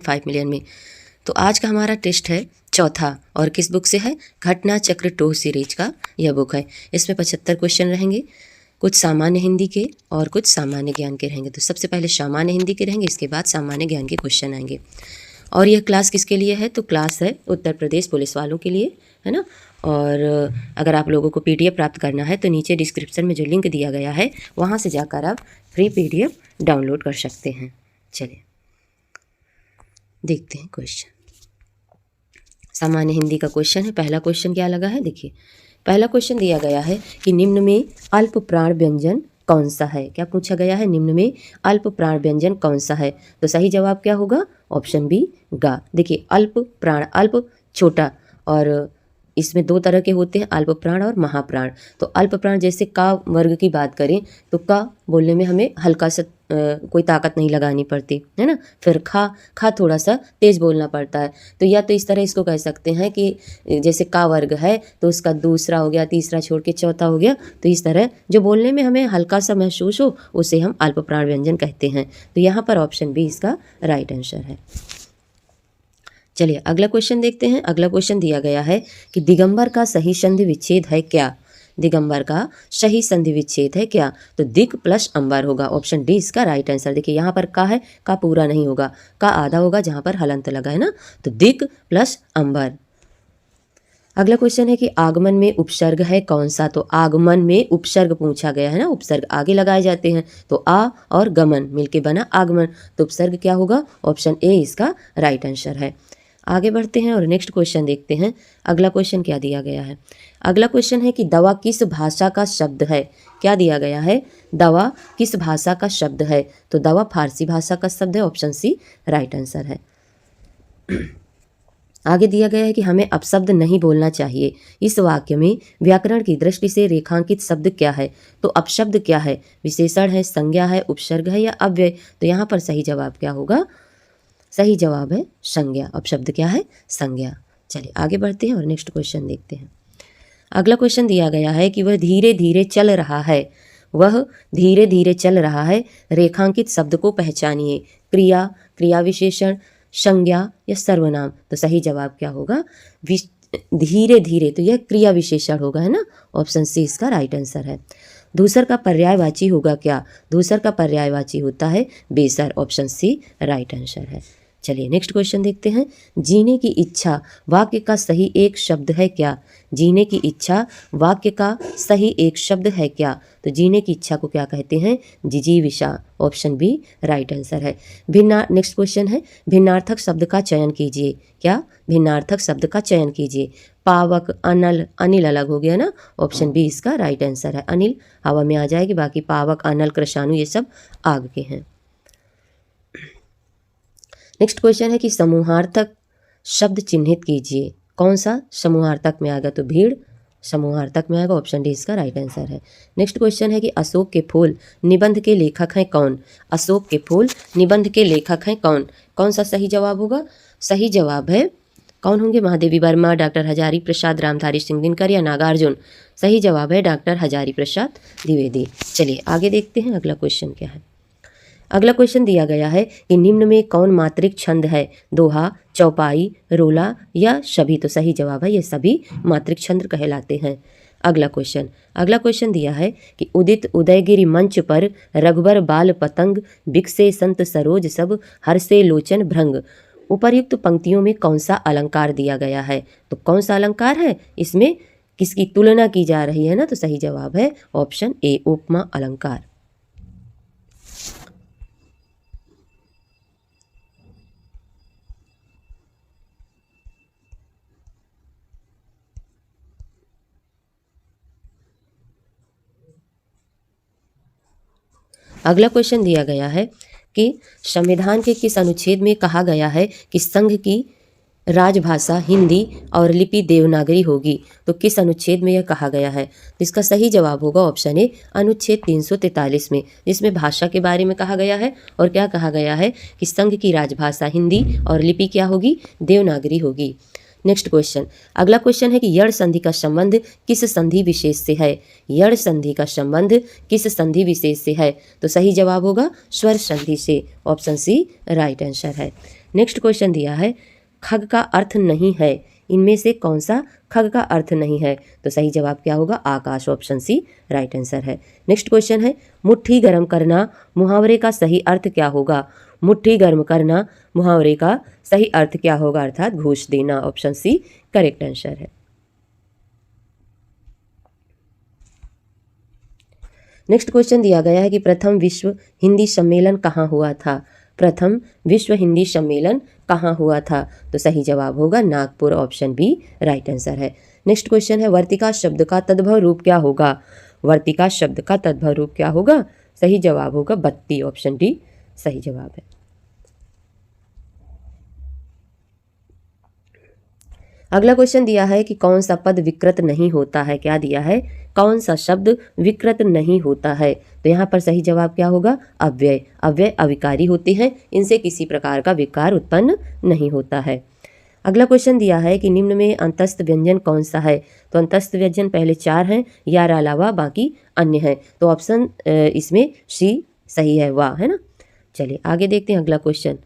1.5 million में। तो आज का हमारा टेस्ट है चौथा, और किस बुक से है? घटना चक्र टो सीरीज का यह बुक है। इसमें 75 क्वेश्चन रहेंगे, कुछ सामान्य हिंदी के और कुछ सामान्य ज्ञान के रहेंगे। तो सबसे पहले सामान्य हिंदी के रहेंगे, इसके बाद सामान्य ज्ञान के क्वेश्चन आएंगे। और यह क्लास किसके लिए है? तो क्लास है उत्तर प्रदेश पुलिस वालों के लिए, है ना। और अगर आप लोगों को पीडीएफ प्राप्त करना है तो नीचे डिस्क्रिप्शन में जो लिंक दिया गया है वहाँ से जाकर आप फ्री पीडीएफ डाउनलोड कर सकते हैं। चलिए देखते हैं क्वेश्चन। सामान्य हिंदी का क्वेश्चन है। पहला क्वेश्चन क्या लगा है? देखिए, पहला क्वेश्चन दिया गया है कि निम्न में अल्प प्राण व्यंजन कौन सा है? क्या पूछा गया है? निम्न में अल्प प्राण व्यंजन कौन सा है? तो सही जवाब क्या होगा? ऑप्शन बी, गा। देखिए, अल्प प्राण, अल्प छोटा, और इसमें दो तरह के होते हैं, अल्प प्राण और महाप्राण। तो अल्प प्राण जैसे का वर्ग की बात करें तो का बोलने में हमें हल्का सा कोई ताकत नहीं लगानी पड़ती है ना। फिर खा थोड़ा सा तेज बोलना पड़ता है। तो या तो इस तरह इसको कह सकते हैं कि जैसे का वर्ग है तो उसका दूसरा हो गया, तीसरा छोड़ के चौथा हो गया। तो इस तरह जो बोलने में हमें हल्का सा महसूस हो उसे हम अल्प प्राण व्यंजन कहते हैं। तो यहाँ पर ऑप्शन बी इसका राइट आंसर है। चलिए अगला क्वेश्चन देखते हैं। अगला क्वेश्चन दिया गया है कि दिगंबर का सही संधि विच्छेद है क्या? दिगंबर का सही संधि विच्छेद है क्या? तो दिग प्लस अंबर होगा। ऑप्शन डी इसका राइट आंसर। देखिए यहाँ पर का है, का पूरा नहीं होगा, का आधा होगा जहाँ पर हलंत लगा है ना। तो दिग प्लस अंबर। अगला क्वेश्चन है कि आगमन में उपसर्ग है कौन सा? तो आगमन में उपसर्ग पूछा गया है ना। उपसर्ग आगे लगाए जाते हैं। तो आ और गमन मिलके बना आगमन। तो उपसर्ग क्या होगा? ऑप्शन ए इसका राइट आंसर है। आगे बढ़ते हैं और नेक्स्ट क्वेश्चन देखते हैं। अगला क्वेश्चन क्या दिया गया है? अगला क्वेश्चन है कि दवा किस भाषा का शब्द है? क्या दिया गया है? दवा किस भाषा का शब्द है? तो दवा फारसी भाषा का शब्द है। ऑप्शन सी राइट आंसर है। आगे दिया गया है कि हमें अपशब्द नहीं बोलना चाहिए। इस वाक्य में व्याकरण की दृष्टि से रेखांकित शब्द क्या है? तो अपशब्द क्या है? विशेषण है, संज्ञा है, उपसर्ग है या अव्यय? तो यहाँ पर सही जवाब क्या होगा? सही जवाब है संज्ञा। अपशब्द क्या है? संज्ञा। चलिए आगे बढ़ते हैं और नेक्स्ट क्वेश्चन देखते हैं। अगला क्वेश्चन दिया गया है कि वह धीरे धीरे चल रहा है। वह धीरे धीरे चल रहा है, रेखांकित शब्द को पहचानिए। क्रिया, क्रिया विशेषण, संज्ञा या सर्वनाम? तो सही जवाब क्या होगा? धीरे धीरे, तो यह क्रिया विशेषण होगा, है ना। ऑप्शन सी इसका राइट आंसर है। दूसर का पर्यायवाची होगा क्या? दूसर का पर्यायवाची होता है बेसर। ऑप्शन सी राइट आंसर है। चलिए नेक्स्ट क्वेश्चन देखते हैं। जीने की इच्छा वाक्य का सही एक शब्द है क्या? जीने की इच्छा वाक्य का सही एक शब्द है क्या? तो जीने की इच्छा को क्या कहते हैं? जिजीविषा। ऑप्शन बी राइट आंसर है। नेक्स्ट क्वेश्चन है, भिन्नार्थक शब्द का चयन कीजिए। क्या? भिन्नार्थक शब्द का चयन कीजिए। पावक, अनल, अनिल अलग हो गया ना। ऑप्शन बी इसका राइट आंसर है। अनिल हवा में आ जाएगी, बाकी पावक, अनल, कृषाणु ये सब आग के हैं। नेक्स्ट क्वेश्चन है कि समूहार्थक शब्द चिन्हित कीजिए। कौन सा समूहार्थक में आएगा? तो भीड़ समूहार्थक में आएगा। ऑप्शन डी इसका राइट आंसर है। नेक्स्ट क्वेश्चन है कि अशोक के फूल निबंध के लेखक हैं कौन? अशोक के फूल निबंध के लेखक हैं कौन? कौन सा सही जवाब होगा? सही जवाब है, कौन होंगे? महादेवी वर्मा, डॉक्टर हजारी प्रसाद, रामधारी सिंह दिनकर या नागार्जुन? सही जवाब है डॉक्टर हजारी प्रसाद द्विवेदी। चलिए आगे देखते हैं अगला क्वेश्चन क्या है। अगला क्वेश्चन दिया गया है कि निम्न में कौन मात्रिक छंद है? दोहा, चौपाई, रोला या सभी? तो सही जवाब है ये सभी मात्रिक छंद कहलाते हैं। अगला क्वेश्चन दिया है कि उदित उदयगिरि मंच पर रघुबर बाल पतंग बिकसे संत सरोज सब हर्षे लोचन भृंग। उपर्युक्त पंक्तियों में कौन सा अलंकार दिया गया है? तो कौन सा अलंकार है? इसमें किसकी तुलना की जा रही है ना। तो सही जवाब है ऑप्शन ए, उपमा अलंकार। अगला क्वेश्चन दिया गया है कि संविधान के किस अनुच्छेद में कहा गया है कि संघ की राजभाषा हिंदी और लिपि देवनागरी होगी? तो किस अनुच्छेद में यह कहा गया है? तो इसका सही जवाब होगा ऑप्शन ए, अनुच्छेद 343 में, जिसमें भाषा के बारे में कहा गया है और क्या कहा गया है कि संघ की राजभाषा हिंदी और लिपि क्या होगी? देवनागरी होगी। नेक्स्ट क्वेश्चन, अगला क्वेश्चन है कि यड़ संधि का संबंध किस संधि विशेष से है? यड़ संधि का संबंध किस संधि विशेष से है? तो सही जवाब होगा स्वर संधि से। ऑप्शन सी राइट आंसर है। नेक्स्ट क्वेश्चन दिया है खग का अर्थ नहीं है, इनमें से कौन सा खग का अर्थ नहीं है? तो सही जवाब क्या होगा? आकाश, ऑप्शन सी राइट आंसर है। नेक्स्ट क्वेश्चन है मुट्ठी गर्म करना मुहावरे का सही अर्थ क्या होगा? मुट्ठी गर्म करना मुहावरे का सही अर्थ क्या होगा? अर्थात घूस देना, ऑप्शन सी करेक्ट आंसर है। नेक्स्ट क्वेश्चन दिया गया है कि प्रथम विश्व हिंदी सम्मेलन कहाँ हुआ था? प्रथम विश्व हिंदी सम्मेलन कहाँ हुआ था? तो सही जवाब होगा Nagpur, option B right answer है। नेक्स्ट क्वेश्चन है वर्तिका शब्द का तद्भव रूप क्या होगा? वर्तिका शब्द का तद्भव रूप क्या होगा? सही जवाब होगा बत्ती, ऑप्शन डी सही जवाब है। अगला क्वेश्चन दिया है कि कौन सा पद विकृत नहीं होता है? क्या दिया है? कौन सा शब्द विकृत नहीं होता है? तो यहाँ पर सही जवाब क्या होगा? अव्यय। अव्यय अविकारी होते हैं, इनसे किसी प्रकार का विकार उत्पन्न नहीं होता है। अगला क्वेश्चन दिया है कि निम्न में अंतस्थ व्यंजन कौन सा है? तो अंतस्थ व्यंजन पहले 4 हैं, यार अलावा बाकी अन्य हैं। तो ऑप्शन इसमें सी सही है, वाह, है ना। चलिए आगे देखते हैं अगला क्वेश्चन।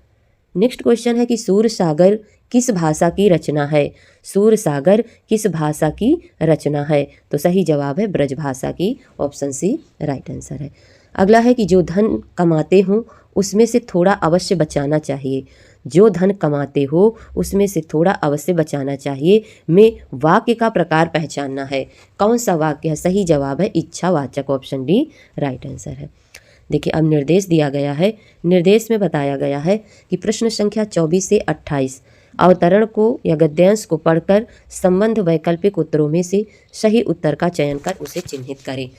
नेक्स्ट क्वेश्चन है कि सूर सागर किस भाषा की रचना है? सूर सागर किस भाषा की रचना है? तो सही जवाब है ब्रज भाषा की, ऑप्शन सी राइट आंसर है। अगला है कि जो धन कमाते हो उसमें से थोड़ा अवश्य बचाना चाहिए। जो धन कमाते हो उसमें से थोड़ा अवश्य बचाना चाहिए में वाक्य का प्रकार पहचानना है। कौन सा वाक्य है? सही जवाब है इच्छावाचक, ऑप्शन डी राइट आंसर है। देखिए अब निर्देश दिया गया है। निर्देश में बताया गया है कि प्रश्न संख्या 24 से 28 अवतरण को या गद्यांश को पढ़कर संबंध वैकल्पिक उत्तरों में से सही उत्तर का चयन कर उसे चिन्हित करें।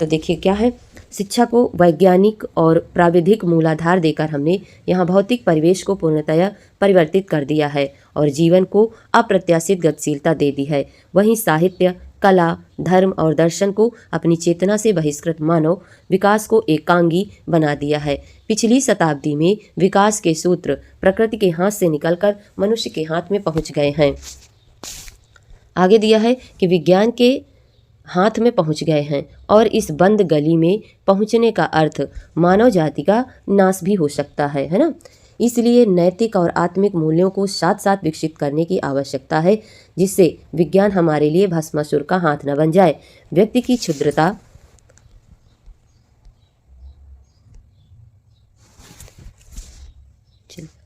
तो देखिए क्या है, शिक्षा को वैज्ञानिक और प्राविधिक मूलाधार देकर हमने यहाँ भौतिक परिवेश को पूर्णतया परिवर्तित कर दिया है और जीवन को अप्रत्याशित गतिशीलता दे दी है। वहीं साहित्य, कला, धर्म और दर्शन को अपनी चेतना से बहिष्कृत मानव विकास को एकांगी बना दिया है। पिछली शताब्दी में विकास के सूत्र प्रकृति के हाथ से निकलकर मनुष्य के हाथ में पहुंच गए हैं। आगे दिया है कि विज्ञान के हाथ में पहुंच गए हैं और इस बंद गली में पहुंचने का अर्थ मानव जाति का नाश भी हो सकता है ना। इसलिए नैतिक और आत्मिक मूल्यों को साथ साथ विकसित करने की आवश्यकता है, जिससे विज्ञान हमारे लिए भस्मासुर का हाथ न बन जाए। व्यक्ति की क्षुद्रता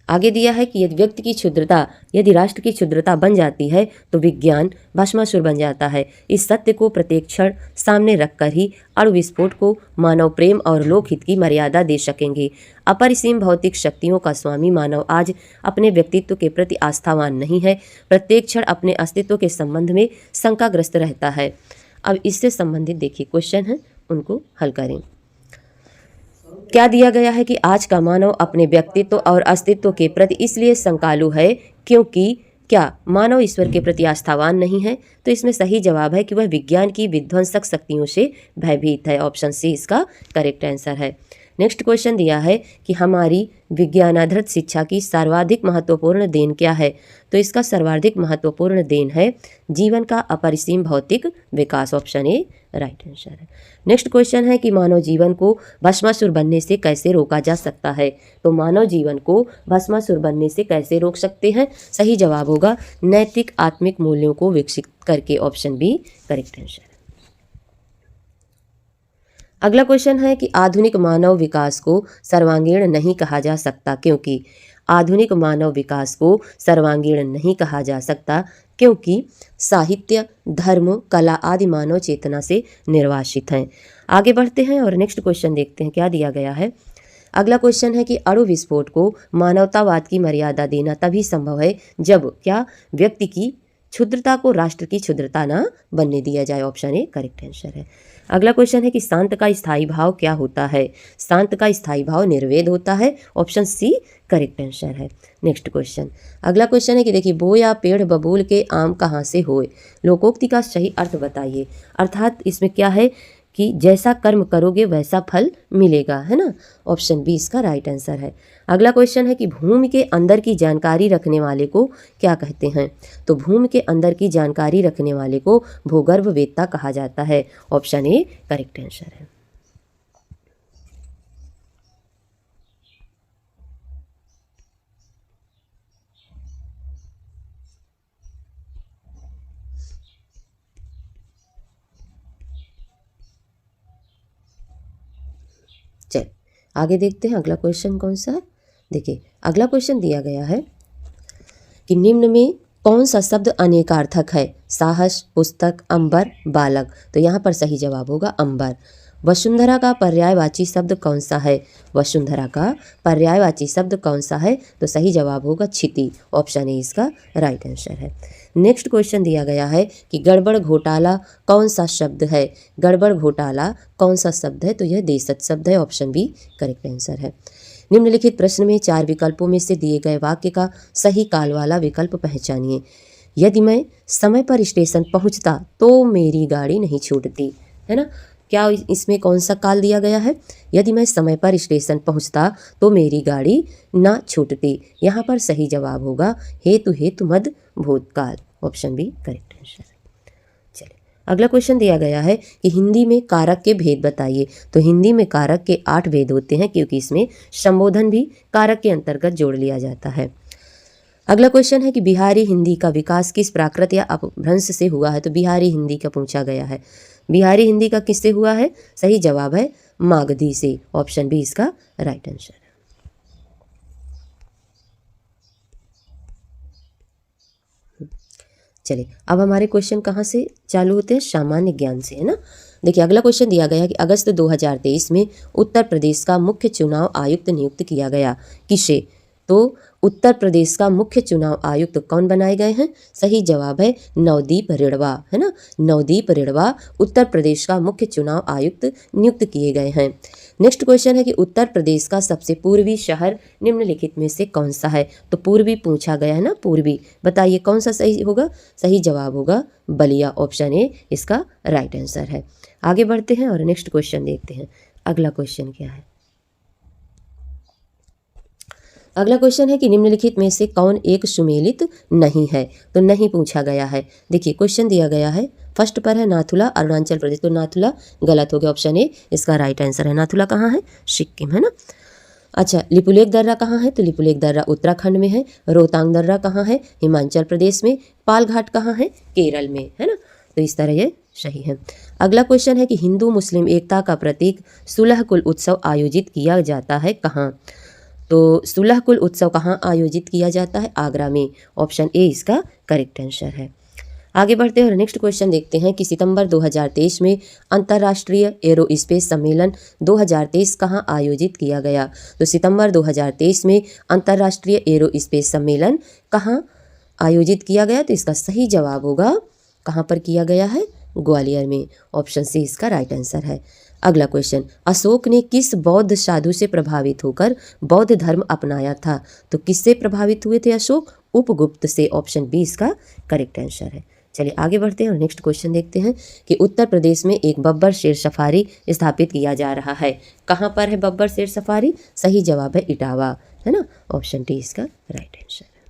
आगे दिया है कि यदि व्यक्ति की क्षुद्रता यदि राष्ट्र की क्षुद्रता बन जाती है तो विज्ञान भस्मासुर बन जाता है। इस सत्य को प्रत्येक क्षण सामने रखकर ही अणु विस्फोट को मानव प्रेम और लोकहित की मर्यादा दे सकेंगे। अपरिसीम भौतिक शक्तियों का स्वामी मानव आज अपने व्यक्तित्व के प्रति आस्थावान नहीं है। प्रत्येक क्षण अपने अस्तित्व के संबंध में शंकाग्रस्त रहता है। अब इससे संबंधित देखिए क्वेश्चन है, उनको हल करें। क्या दिया गया है कि आज का मानव अपने व्यक्तित्व और अस्तित्व के प्रति इसलिए शंकालु है क्योंकि क्या मानव ईश्वर के प्रति आस्थावान नहीं है? तो इसमें सही जवाब है कि वह विज्ञान की विध्वंसक शक्तियों से भयभीत है। ऑप्शन सी इसका करेक्ट आंसर है। नेक्स्ट क्वेश्चन दिया है कि हमारी विज्ञानाधारित शिक्षा की सर्वाधिक महत्वपूर्ण देन क्या है? तो इसका सर्वाधिक महत्वपूर्ण देन है जीवन का अपरिसीम भौतिक विकास। ऑप्शन ए राइट आंसर है। नेक्स्ट क्वेश्चन है कि मानव जीवन को भस्मासुर बनने से कैसे रोका जा सकता है? तो मानव जीवन को भस्मासुर बनने से कैसे रोक सकते हैं? सही जवाब होगा नैतिक आत्मिक मूल्यों को विकसित करके। ऑप्शन बी करेक्ट आंसर है। अगला क्वेश्चन है कि आधुनिक मानव विकास को सर्वांगीण नहीं कहा जा सकता क्योंकि आधुनिक मानव विकास को सर्वांगीण नहीं कहा जा सकता क्योंकि साहित्य, धर्म, कला आदि मानव चेतना से निर्वासित हैं। आगे बढ़ते हैं और नेक्स्ट क्वेश्चन देखते हैं क्या दिया गया है। अगला क्वेश्चन है कि अणु विस्फोट को मानवतावाद की मर्यादा देना तभी संभव है जब क्या व्यक्ति की क्षुद्रता को राष्ट्र की क्षुद्रता न बनने दिया जाए। ऑप्शन ए करेक्ट आंसर है। अगला क्वेश्चन है कि शांत का स्थायी भाव क्या होता है? शांत का स्थायी भाव निर्वेद होता है। ऑप्शन सी करेक्ट आंसर है। नेक्स्ट क्वेश्चन, अगला क्वेश्चन है कि देखिए बोया पेड़ बबूल के आम कहाँ से होए? लोकोक्ति का सही अर्थ बताइए। अर्थात इसमें क्या है कि जैसा कर्म करोगे वैसा फल मिलेगा, है ना। ऑप्शन बी इसका राइट आंसर है। अगला क्वेश्चन है कि भूमि के अंदर की जानकारी रखने वाले को क्या कहते हैं? तो भूमि के अंदर की जानकारी रखने वाले को भूगर्भवेत्ता कहा जाता है। ऑप्शन ए करेक्ट आंसर है। आगे देखते हैं अगला क्वेश्चन कौन सा है। देखिए अगला क्वेश्चन दिया गया है कि निम्न में कौन सा शब्द अनेकार्थक है? साहस, पुस्तक, अंबर, बालक। तो यहाँ पर सही जवाब होगा अंबर। वसुंधरा का पर्यायवाची शब्द कौन सा है? वसुंधरा का पर्यायवाची शब्द कौन सा है? तो सही जवाब होगा क्षिति। ऑप्शन ए इसका राइट आंसर है। नेक्स्ट क्वेश्चन दिया गया है कि गड़बड़ घोटाला कौन सा शब्द है? गड़बड़ घोटाला कौन सा शब्द है? तो यह देशज शब्द है। ऑप्शन बी करेक्ट आंसर है। निम्नलिखित प्रश्न में 4 विकल्पों में से दिए गए वाक्य का सही काल वाला विकल्प पहचानिए। यदि मैं समय पर स्टेशन पहुंचता तो मेरी गाड़ी नहीं छूटती, है ना। क्या इसमें कौन सा काल दिया गया है? यदि मैं समय पर स्टेशन पहुंचता तो मेरी गाड़ी ना छूटती। यहाँ पर सही जवाब होगा हेतु हेतु मद भूतकाल। Option B correct answer. चलिए अगला क्वेश्चन दिया गया है कि हिंदी में कारक के भेद बताइए। तो हिंदी में कारक के 8 भेद होते हैं क्योंकि इसमें संबोधन भी कारक के अंतर्गत जोड़ लिया जाता है। अगला क्वेश्चन है कि बिहारी हिंदी का विकास किस प्राकृत या अपभ्रंश से हुआ है? तो बिहारी हिंदी का पूछा गया है। बिहारी हिंदी का किससे हुआ है? सही जवाब है मागधी से। ऑप्शन बी इसका राइट आंसर है। चलिए अब हमारे क्वेश्चन कहाँ से चालू होते हैं? सामान्य ज्ञान से, है ना। देखिए अगला क्वेश्चन दिया गया है कि अगस्त 2023 में उत्तर प्रदेश का मुख्य चुनाव आयुक्त नियुक्त किया गया। किसे? तो उत्तर प्रदेश का मुख्य चुनाव आयुक्त कौन बनाए गए हैं? सही जवाब है नवदीप रिढ़वा, है ना। नवदीप रिढ़वा उत्तर प्रदेश का मुख्य चुनाव आयुक्त नियुक्त किए गए हैं। नेक्स्ट क्वेश्चन है कि उत्तर प्रदेश का सबसे पूर्वी शहर निम्नलिखित में से कौन सा है? तो पूर्वी पूछा गया है ना, पूर्वी। बताइए कौन सा सही होगा? सही जवाब होगा बलिया। ऑप्शन ए इसका राइट आंसर है। आगे बढ़ते हैं और नेक्स्ट क्वेश्चन देखते हैं। अगला क्वेश्चन क्या है? अगला क्वेश्चन है कि निम्नलिखित में से कौन एक सुमेलित नहीं है? तो नहीं पूछा गया है। देखिए क्वेश्चन दिया गया है, फर्स्ट पर है नाथुला अरुणाचल प्रदेश। तो नाथुला गलत हो गया। ऑप्शन ए इसका राइट आंसर है। नाथुला कहाँ है? सिक्किम, है ना। अच्छा लिपुलेख दर्रा कहाँ है? तो लिपुलेख दर्रा उत्तराखंड में है। रोहतांग दर्रा कहाँ है? हिमाचल प्रदेश में। पालघाट कहाँ है? केरल में, है ना। तो इस तरह ये सही है। अगला क्वेश्चन है कि हिंदू मुस्लिम एकता का प्रतीक सुलह कुल उत्सव आयोजित किया जाता है कहाँ? तो सुलह कुल उत्सव कहाँ आयोजित किया जाता है? आगरा में। ऑप्शन ए इसका करेक्ट आंसर है। आगे बढ़ते हैं और नेक्स्ट क्वेश्चन देखते हैं कि सितंबर 2023 में अंतर्राष्ट्रीय एरोस्पेस सम्मेलन 2023 कहाँ आयोजित किया गया? तो सितंबर 2023 में अंतर्राष्ट्रीय एरोस्पेस सम्मेलन कहाँ आयोजित किया गया? तो इसका सही जवाब होगा कहाँ पर किया गया है? ग्वालियर में। ऑप्शन सी इसका राइट आंसर है। अगला क्वेश्चन, अशोक ने किस बौद्ध साधु से प्रभावित होकर बौद्ध धर्म अपनाया था? तो किससे प्रभावित हुए थे अशोक? उपगुप्त से। ऑप्शन बी इसका करेक्ट आंसर है। चलिए आगे बढ़ते हैं और नेक्स्ट क्वेश्चन देखते हैं कि उत्तर प्रदेश में एक बब्बर शेर सफारी स्थापित किया जा रहा है। कहाँ पर है बब्बर शेर सफारी? सही जवाब है इटावा, है ना। ऑप्शन डी इसका राइट आंसर है।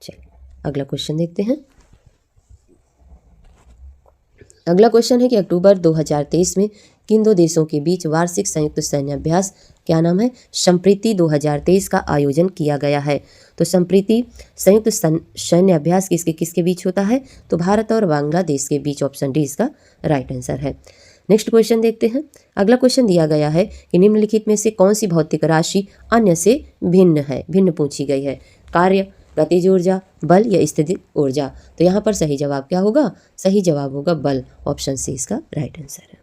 चलिए अगला क्वेश्चन देखते हैं। अगला क्वेश्चन है कि अक्टूबर 2023 में किन दो देशों के बीच वार्षिक संयुक्त सैन्य अभ्यास, क्या नाम है, संप्रीति 2023 का आयोजन किया गया है? तो संप्रीति संयुक्त सैन्य अभ्यास किसके किसके बीच होता है? तो भारत और बांग्लादेश के बीच। ऑप्शन डी इसका राइट आंसर है। नेक्स्ट क्वेश्चन देखते हैं। अगला क्वेश्चन दिया गया है कि निम्नलिखित में से कौन सी भौतिक राशि अन्य से भिन्न है? भिन्न पूछी गई है। कार्य, गतिज ऊर्जा, बल या स्थितिज ऊर्जा? तो यहाँ पर सही जवाब क्या होगा? सही जवाब होगा बल। ऑप्शन सी इसका राइट आंसर है।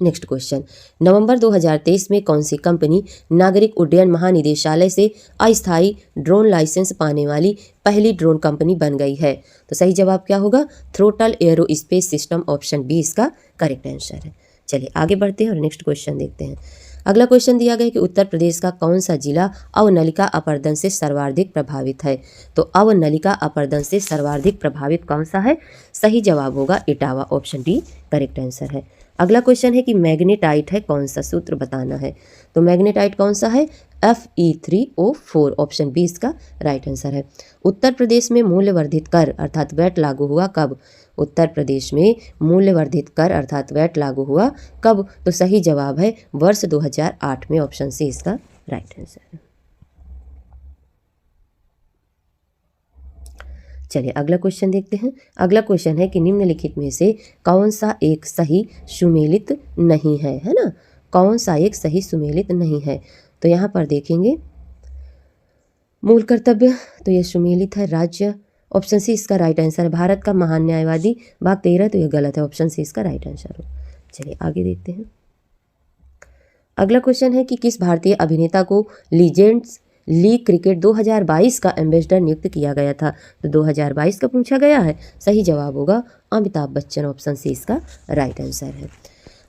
नेक्स्ट क्वेश्चन, नवंबर 2023 में कौन सी कंपनी नागरिक उड्डयन महानिदेशालय से अस्थायी ड्रोन लाइसेंस पाने वाली पहली ड्रोन कंपनी बन गई है? तो सही जवाब क्या होगा? Throttle aerospace system. Option B इसका करेक्ट आंसर है। चलिए आगे बढ़ते हैं और नेक्स्ट क्वेश्चन देखते हैं। अगला क्वेश्चन दिया गया है कि उत्तर प्रदेश का कौन सा जिला अवनलिका अपरदन से सर्वाधिक प्रभावित है? तो अवनलिका अपरदन से सर्वाधिक प्रभावित कौन सा है? सही जवाब होगा Etawah. Option D correct answer है। अगला क्वेश्चन है कि मैग्नेटाइट है कौन सा? सूत्र बताना है। तो मैग्नेटाइट कौन सा है? Fe3O4। ऑप्शन बी इसका राइट आंसर है। उत्तर प्रदेश में मूल्यवर्धित कर अर्थात वैट लागू हुआ कब? उत्तर प्रदेश में मूल्यवर्धित कर अर्थात वैट लागू हुआ कब? तो सही जवाब है वर्ष 2008 में। ऑप्शन सी इसका राइट आंसर है। चलिए अगला क्वेश्चन देखते हैं। अगला क्वेश्चन है कि निम्नलिखित में से कौन सा एक सही सुमेलित नहीं है ना, कौन सा एक सही सुमेलित नहीं है। तो यहाँ पर देखेंगे मूल कर्तव्य, तो ये सुमेलित है। राज्य, ऑप्शन सी इसका राइट आंसर है। भारत का महान न्यायवादी, भाग 13, तो ये गलत है, ऑप्शन सी इसका राइट आंसर हो। चलिए आगे देखते हैं। अगला क्वेश्चन है कि किस भारतीय अभिनेता को लीजेंड्स लीग क्रिकेट 2022 का एम्बेसडर नियुक्त किया गया था। तो 2022 का पूछा गया है, सही जवाब होगा अमिताभ बच्चन, ऑप्शन सी इसका राइट आंसर है।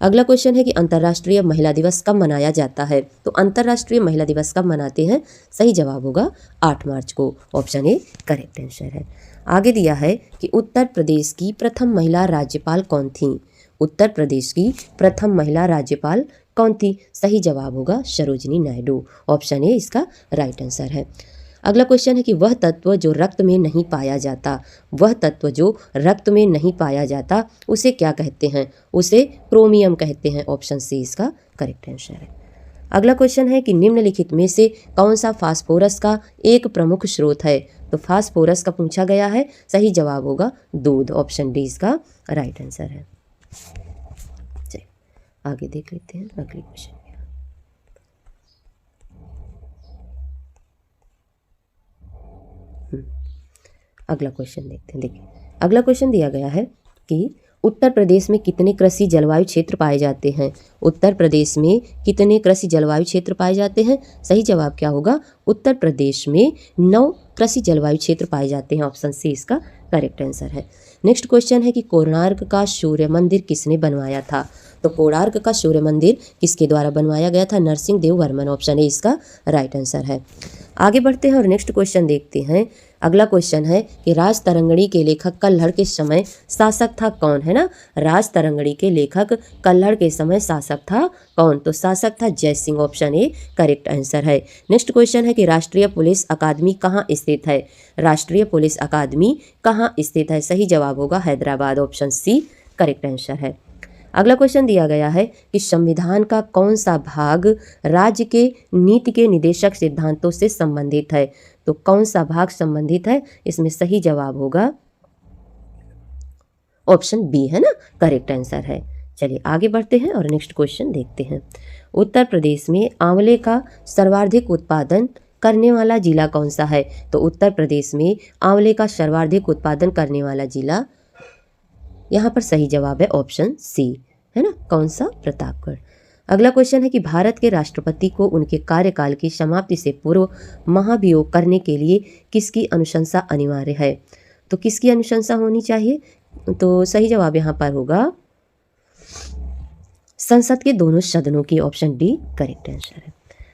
अगला क्वेश्चन है कि अंतर्राष्ट्रीय महिला दिवस कब मनाया जाता है। तो अंतर्राष्ट्रीय महिला दिवस कब मनाते हैं, सही जवाब होगा 8 मार्च को, ऑप्शन ए करेक्ट आंसर है। आगे दिया है कि उत्तर प्रदेश की प्रथम महिला राज्यपाल कौन थी। उत्तर प्रदेश की प्रथम महिला राज्यपाल कौन थी, सही जवाब होगा सरोजिनी नायडू, ऑप्शन ए इसका राइट आंसर है। अगला क्वेश्चन है कि वह तत्व जो रक्त में नहीं पाया जाता, वह तत्व जो रक्त में नहीं पाया जाता उसे क्या कहते हैं, उसे क्रोमियम कहते हैं, ऑप्शन सी इसका करेक्ट आंसर है। अगला क्वेश्चन है कि निम्नलिखित में से कौन सा फास्फोरस का एक प्रमुख स्रोत है। तो फास्फोरस का पूछा गया है, सही जवाब होगा दूध, ऑप्शन डी इसका राइट आंसर है। चलिए आगे देख लेते हैं अगले क्वेश्चन। अगला क्वेश्चन देखते हैं। देखिए अगला क्वेश्चन दिया गया है कि उत्तर प्रदेश में कितने कृषि जलवायु क्षेत्र पाए जाते हैं। उत्तर प्रदेश में कितने कृषि जलवायु क्षेत्र पाए जाते हैं, सही जवाब क्या होगा, उत्तर प्रदेश में 9 कृषि जलवायु क्षेत्र पाए जाते हैं, ऑप्शन सी इसका करेक्ट आंसर है। नेक्स्ट क्वेश्चन है कि कोणार्क का सूर्य मंदिर किसने बनवाया था। तो कोणार्क का सूर्य मंदिर किसके द्वारा बनवाया गया था, नरसिंह देव वर्मन, ऑप्शन ए इसका राइट आंसर है। आगे बढ़ते हैं और नेक्स्ट क्वेश्चन देखते हैं। अगला क्वेश्चन है कि राज तरंगिणी के लेखक कल्हड़ के समय शासक था कौन, है ना। राज तरंगिणी के लेखक कल्हड़ के समय शासक था कौन, तो शासक था जय Singh, option A correct answer है। नेक्स्ट क्वेश्चन है कि राष्ट्रीय पुलिस अकादमी कहाँ स्थित है। राष्ट्रीय पुलिस अकादमी कहाँ स्थित है, सही जवाब होगा Hyderabad, option C correct answer है। अगला क्वेश्चन दिया गया है कि संविधान का कौन सा भाग राज्य के नीति के निदेशक सिद्धांतों से संबंधित है। तो कौन सा भाग संबंधित है, इसमें सही जवाब होगा ऑप्शन बी, है ना, करेक्ट आंसर है। चलिए आगे बढ़ते हैं और नेक्स्ट क्वेश्चन देखते हैं। उत्तर प्रदेश में आंवले का सर्वाधिक उत्पादन करने वाला जिला कौन सा है। तो उत्तर प्रदेश में आंवले का सर्वाधिक उत्पादन करने वाला जिला, यहाँ पर सही जवाब है ऑप्शन सी, है ना, कौन सा, प्रतापगढ़। अगला क्वेश्चन है कि भारत के राष्ट्रपति को उनके कार्यकाल की समाप्ति से पूर्व महाभियोग करने के लिए किसकी अनुशंसा अनिवार्य है। तो किसकी अनुशंसा होनी चाहिए, तो सही जवाब यहाँ पर होगा संसद के दोनों सदनों की, ऑप्शन डी करेक्ट आंसर है।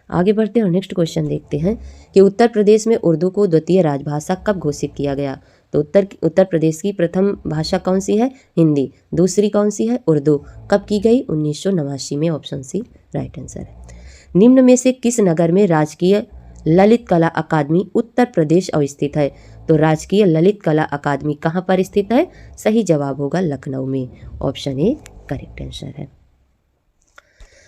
आगे बढ़ते हैं और नेक्स्ट क्वेश्चन देखते हैं कि उत्तर प्रदेश में उर्दू को द्वितीय राजभाषा कब घोषित किया गया। तो उत्तर प्रदेश की प्रथम भाषा कौन सी है, हिंदी, दूसरी कौन सी है, उर्दू, कब की गई, 1989 में, ऑप्शन सी राइट आंसर है। निम्न में से किस नगर में राजकीय ललित कला अकादमी उत्तर प्रदेश अवस्थित है। तो राजकीय ललित कला अकादमी कहाँ पर स्थित है, सही जवाब होगा लखनऊ में, ऑप्शन ए करेक्ट आंसर है।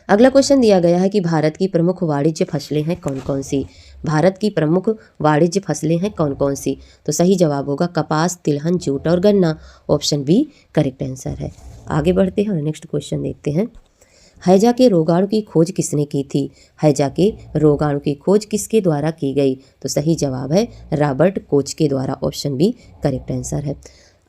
अगला क्वेश्चन दिया गया है कि भारत की प्रमुख वाणिज्य फसलें हैं कौन कौन सी। भारत की प्रमुख वाणिज्य फसलें हैं कौन कौन सी, तो सही जवाब होगा कपास, तिलहन, जूट और गन्ना, ऑप्शन बी करेक्ट आंसर है। आगे बढ़ते हैं और नेक्स्ट क्वेश्चन देखते हैं। हैजा के रोगाणु की खोज किसने की थी। हैजा के रोगाणु की खोज किसके द्वारा की गई, तो सही जवाब है रॉबर्ट कोच के द्वारा, ऑप्शन बी करेक्ट आंसर है।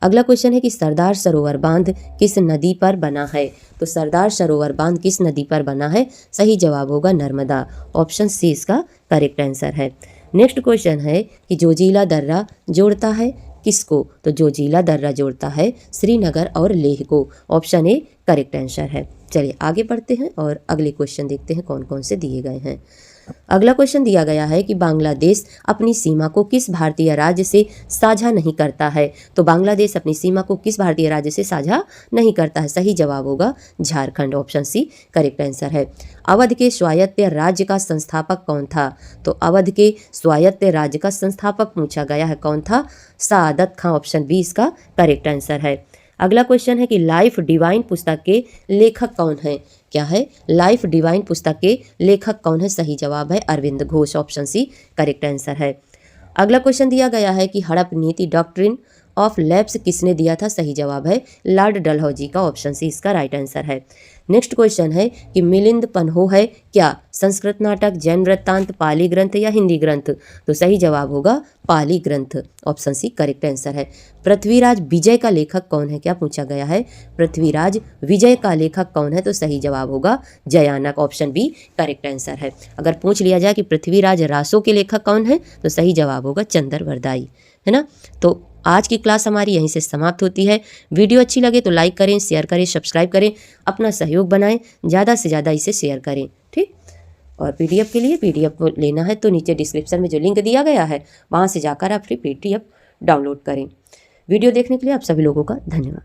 अगला क्वेश्चन है कि सरदार सरोवर बांध किस नदी पर बना है। तो सरदार सरोवर बांध किस नदी पर बना है, सही जवाब होगा नर्मदा, ऑप्शन सी इसका करेक्ट आंसर है। नेक्स्ट क्वेश्चन है कि जोजिला दर्रा जोड़ता है किसको। तो जोजिला दर्रा जोड़ता है श्रीनगर और लेह को, ऑप्शन ए करेक्ट आंसर है। चलिए आगे बढ़ते हैं और अगले क्वेश्चन देखते हैं कौन कौन से दिए गए हैं। अगला क्वेश्चन दिया गया है कि बांग्लादेश अपनी सीमा को किस भारतीय राज्य से साझा नहीं करता है। तो बांग्लादेश अपनी सीमा को किस भारतीय राज्य से साझा नहीं करता है, सही जवाब होगा Jharkhand, option C correct answer है। अवध के स्वायत्त राज्य का संस्थापक कौन था। तो अवध के स्वायत्त राज्य का संस्थापक पूछा गया है, कौन था, सआदत खां, ऑप्शन बी इसका करेक्ट आंसर है। अगला क्वेश्चन है कि लाइफ डिवाइन पुस्तक के लेखक कौन है। क्या है, लाइफ डिवाइन पुस्तक के लेखक कौन है, सही जवाब है Arvind Ghosh, option C correct answer है। अगला क्वेश्चन दिया गया है कि हड़प नीति डॉक्ट्रिन ऑफ लैप्स किसने दिया था? सही जवाब है लॉर्ड डलहौजी का, ऑप्शन सी इसका राइट आंसर है। नेक्स्ट क्वेश्चन है कि मिलिंद पन्हो है क्या? संस्कृत नाटक, जैन वृत्तांत, पाली ग्रंथ या हिंदी ग्रंथ? तो सही जवाब होगा पाली ग्रंथ, ऑप्शन सी करेक्ट आंसर है। पृथ्वीराज विजय का लेखक कौन है? क्या पूछा गया है? पृथ्वीराज विजय का लेखक कौन है? तो सही जवाब होगा Jayanaka, option B correct answer है। अगर पूछ लिया जाए कि पृथ्वीराज रासो के लेखक कौन है? तो सही जवाब होगा चंद्रवरदाई, है ना। तो आज की क्लास हमारी यहीं से समाप्त होती है। वीडियो अच्छी लगे तो लाइक करें, शेयर करें, सब्सक्राइब करें, अपना सहयोग बनाएं, ज़्यादा से ज़्यादा इसे शेयर करें, ठीक। और पीडीएफ के लिए पीडीएफ को लेना है तो नीचे डिस्क्रिप्शन में जो लिंक दिया गया है वहाँ से जाकर आप फ्री पीडीएफ डाउनलोड करें। वीडियो देखने के लिए आप सभी लोगों का धन्यवाद।